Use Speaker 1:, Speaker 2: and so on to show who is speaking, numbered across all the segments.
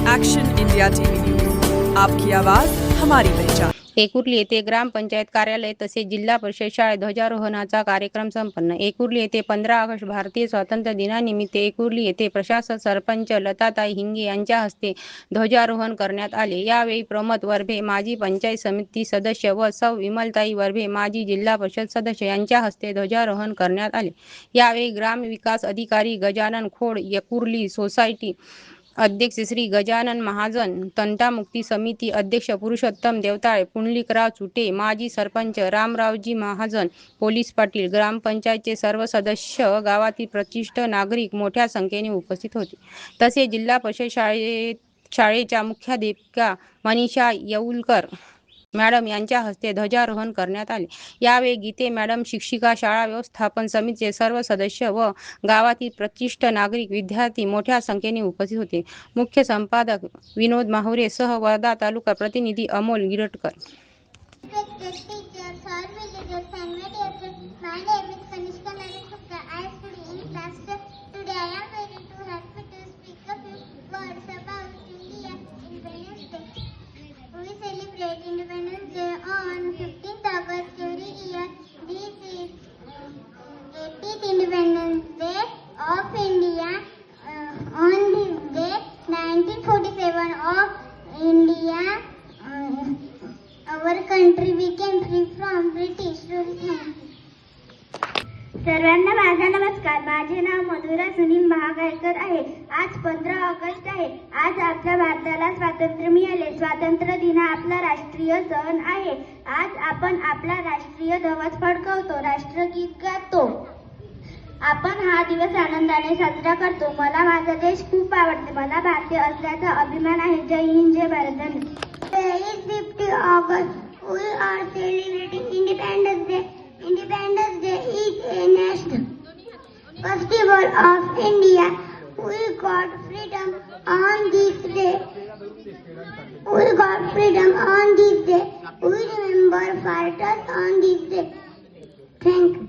Speaker 1: Action India TV news, आपकी आवाज हमारी पहचान।
Speaker 2: एकुर्ली येथे ग्रामपंचायत कार्यालय तसेच जिल्हा परिषद शाळेत ध्वजारोहणाचा कार्यक्रम संपन्न। एकुर्ली येथे 15 ऑगस्ट भारतीय स्वातंत्र्य दिनानिमित्त एकुर्ली येथे प्रशासक सरपंच लताताई हिंगे यांच्या हस्ते ध्वजारोहण करण्यात आले। यावेळी प्रमोद वरभे माजी पंचायत समिती सदस्य व सौ विमलताई वरभे माजी जिल्हा परिषद सदस्य यांच्या हस्ते ध्वजारोहण करण्यात आले। यावेळी ग्रामविकास अधिकारी गजानन खोड, एकुर्ली सोसायटी अध्यक्ष श्री गजानन महाजन, तंटामुक्ती समिती अध्यक्ष पुरुषोत्तम देवताळे, पुंडलिकराव चुटे, माजी सरपंच रामरावजी महाजन, पोलीस पाटील, ग्रामपंचायतचे सर्व सदस्य, गावातील प्रतिष्ठित नागरिक मोठ्या संख्येने उपस्थित होते। तसेच जिल्हा परिषद शाळेच्या मुख्याध्यापिका मनीषा येऊलकर मॅडम यांच्या हस्ते ध्वजारोहण करण्यात आले। यावेळी गीते मॅडम, शिक्षिका, शाळा व्यवस्थापन समितीचे सर्व सदस्य व गावातील प्रतिष्ठित नागरिक, विद्यार्थी मोठ्या संख्येने उपस्थित होते। मुख्य संपादक विनोद माहुरे सह वर्धा तालुका प्रतिनिधी Amol गिरटकर।
Speaker 3: Independence Day on 15th August every year. This is 80th Independence Day of India. On this day, 1947 of India, our country became free from British rule. सर्वांना माझा नमस्कार। माझे नाव मधुरा सुनील महागाळकर आहे। आज 15 ऑगस्ट आहे। आज आपल्या भारताला स्वातंत्र्य मिळाले। स्वातंत्र्य दिन हा आपला राष्ट्रीय सण आहे। आज आपण आपला राष्ट्रीय ध्वज फडकवतो, राष्ट्रगीत गातो। आपण हा दिवस आनंदाने साजरा करतो। मला माझा देश खूप आवडते। मला भारतीय असल्याचा अभिमान आहे। जय हिंद, जय Bharat. 15 August we are celebrating Independence Day. Independence Day is a national festival of India. We got freedom on this day. We got freedom on this day. We remember fighters on this day. Thank you.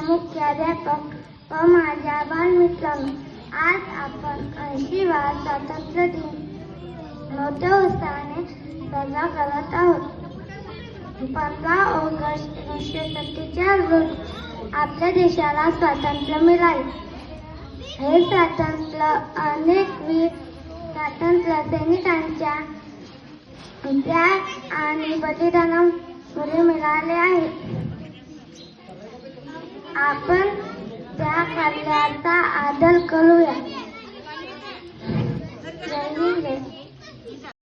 Speaker 3: मुख्याध्यापक व माझ्या बालमित्रांनो, आज आपण 80वा स्वातंत्र्य दिन मोठ्या उत्साहाने साजरा करत आहोत। 15 ऑगस्ट 1947 रोजी आपल्या देशाला स्वातंत्र्य मिळाले। हे स्वातंत्र्य अनेक वीर स्वातंत्र्य सैनिकांच्या त्याग आणि बलिदानामुळे मिळाले आहे। आपण त्या कार्याचा आदर करूया।